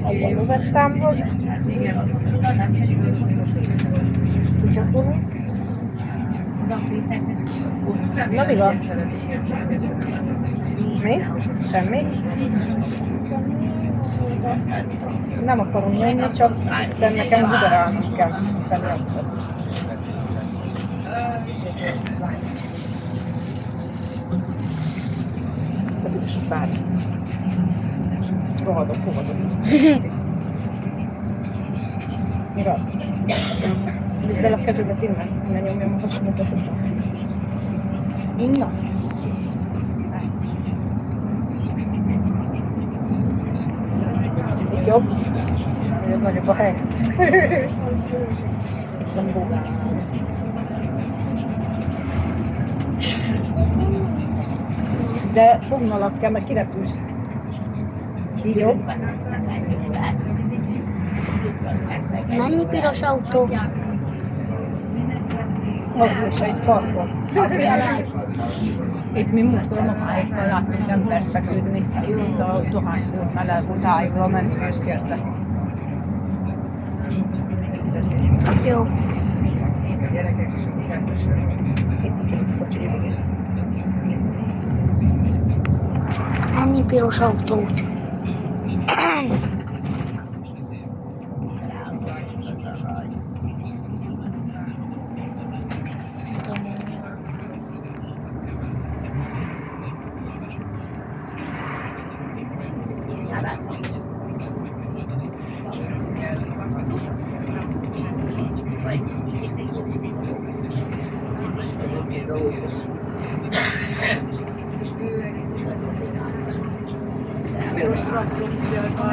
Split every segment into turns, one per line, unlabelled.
Abban vettem, hogy kutyakóra. Na mi van? Mi? Semmi? Nem akarom jönni, csak nekem budarálnom kell tenni akkor. Te büdös a szád. Rohadok, fogadod ezt. Mi az? Vidd el a kezedet innen, ne nyomjam a hasamat az után. Na. Itt jobb? Ez nagyobb a hely. Itt van bógán. De fognalak kell, mert kirepülsz. Így jobb?
Mennyi piros autó?
Ott is egy parkon. Itt mi múltkor a mamáékkal láttunk embert feküdni. Ott a dohánypultnál el volt állva, a mentő jött érte.
Az jó.
Itt a piros kocsi végén.
Mennyi piros autót?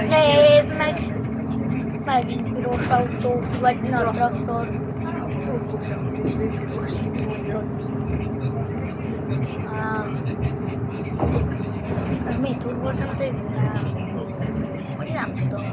Nézd meg! Megint piros autó, vagy na traktor. Ez mi turbos az ez? Vagy nem tudom.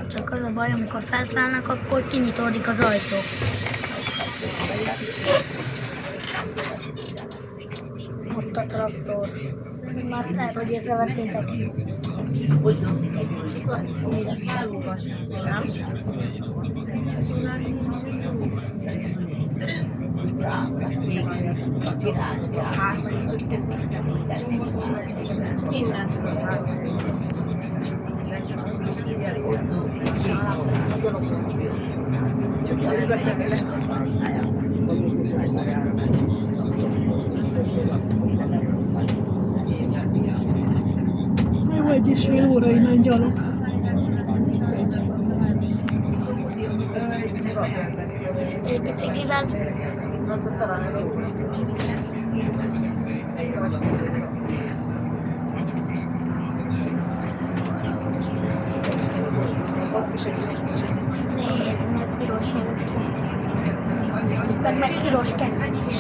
Csak az a baj, amikor felszállnak, akkor kinyitódik az ajtó. Ott a traktor. Már lehet, hogy észrevettétek.
Egy és fél óra innen gyalog.
És biciklivel? Nézd meg, piros autó. Meg piros kettő is.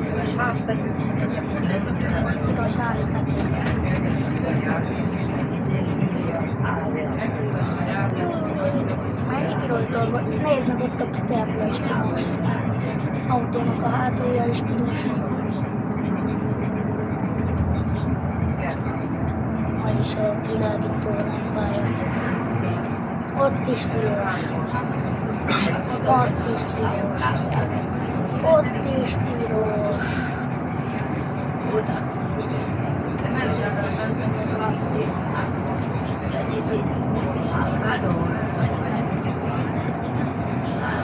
Piros háztető. Mennyi piros dolgot? Nézd meg, ott a tervő is piros. Autónak a hátulja is piros. Vagyis a világító lámpája. Ott is piros. Ott is piros. Ott is piros.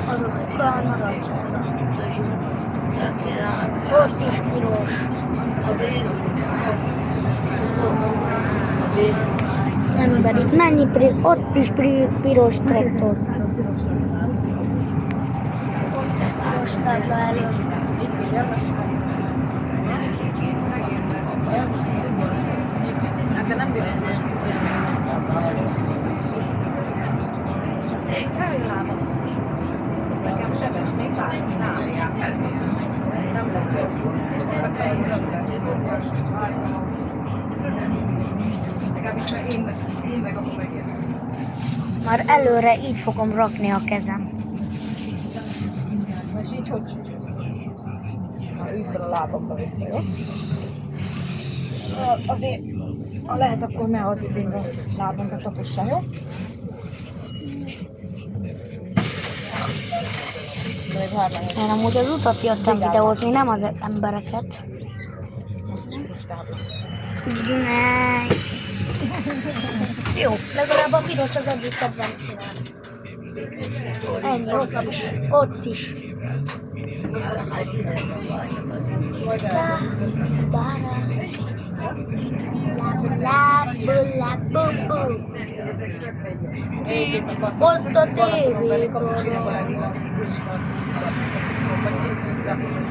Azokkal a narancsárga. Ott is piros. Ember, itt mennyi ott is piros traktor. Ott is piros tábla elől.
Így figyelmes. Hát de nem billentés. Jaj, lábam. Nekem sebes, még válsz, nem lesz jó. Legalábbis én meg akkor megértem.
Már előre így fogom rakni a kezem.
És így hogy csúcsúsz? Ülj fel a lábamra vissza, jó? Azért, ha lehet, akkor ne az izénbe lábamra tapossál, jó?
Én amúgy az utat jöttem videózni, nem az embereket. Ne. Jó, legalább a piros az egyik kedvenc színem. Ennyi, ott is. Ott a tévétorony.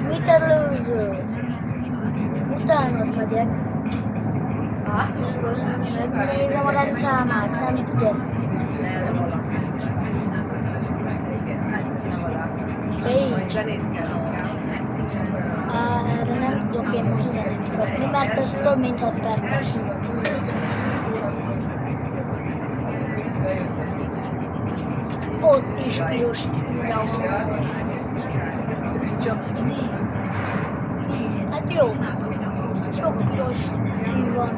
Mit előző? Utánad megyek. Megnézem a rendszámát, nem tudom. Erre nem tudok én most zenét rakni, mert ez több mint 6 perces. Ott is piros. Hát jó. Sok piros szín van,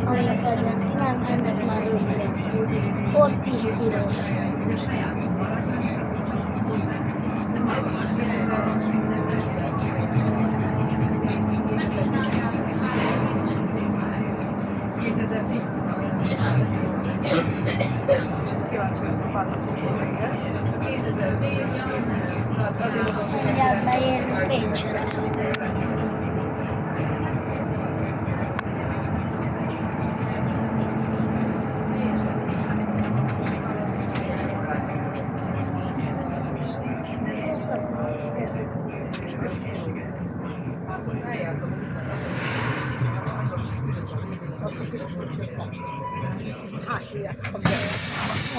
ami a kedvenc színem, ennek már örülök. Ott is piros. Mindjárt beérünk Pécsre.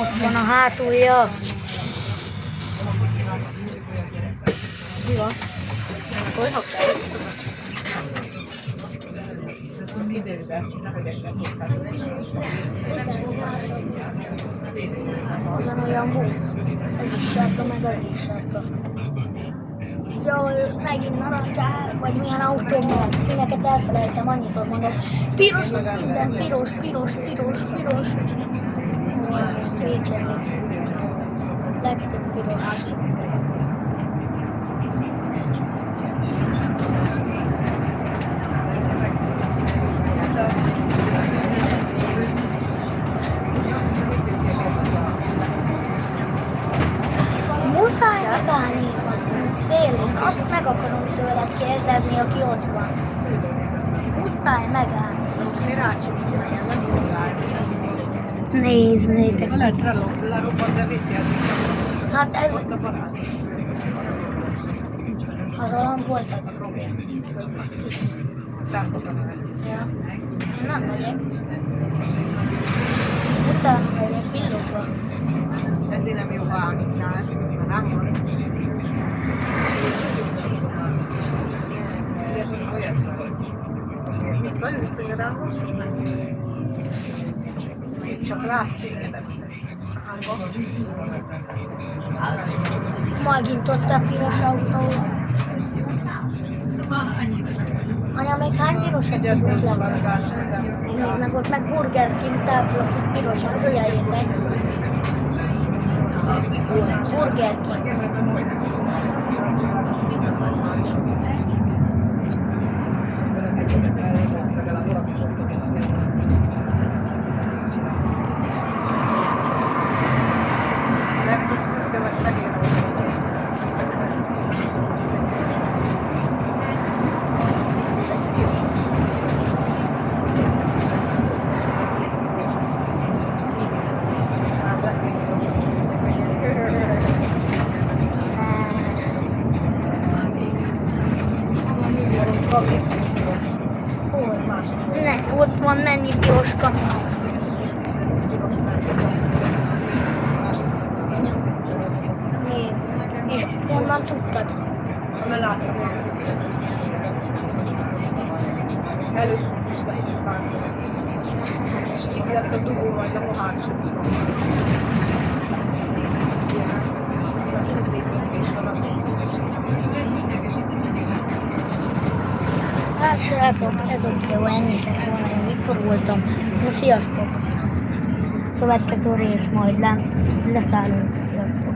Ott van a hátulja.
Mi van? Folynak fel? Időben, nehogy esett
Van olyan busz. Ez is sárga, meg az is sárga. Jaj, megint narancsár, vagy milyen autó van. Színeket elfelejtem, annyiszor mondom. Piros, minden piros, piros, piros, piros. Pécsen lesz. Legtöbb piros. Muszáj megállni a szélén, azt meg akarom tőled kérdezni, aki ott van. Muszáj megállni.
Most mi rácsunk, nem szolgálni.
Nézzétek.
Lehet lerobbant, de viszi
Hát ez...
ott a barát.
Az Roland volt az. Az ki.
Rákodom.
Ja. Nem megyek. Utána megyek, villogva.
Ezért nem jó, ha állítás. Nem van. Visszaülsz, hogy rához? Csak látsz tégedet.
Megint ott a piros autó. Anya, még hány piros autó lesz? Nézd meg, ott meg Burger King tábla fut pirosan, figyeljétek. Burger King.
Gabi.
Hol?
Másik.
Ne, ott van mennyi piroska. Még. És ezt honnan tudtad?
Mert láttam én. Előttünk is lesz egy pár. És itt lesz az dugó, majd a hátsó.
Hát srácok, ez a videó ennyi is lett volna, én Viktor voltam. No, sziasztok! Következő rész majd lent leszállunk, sziasztok!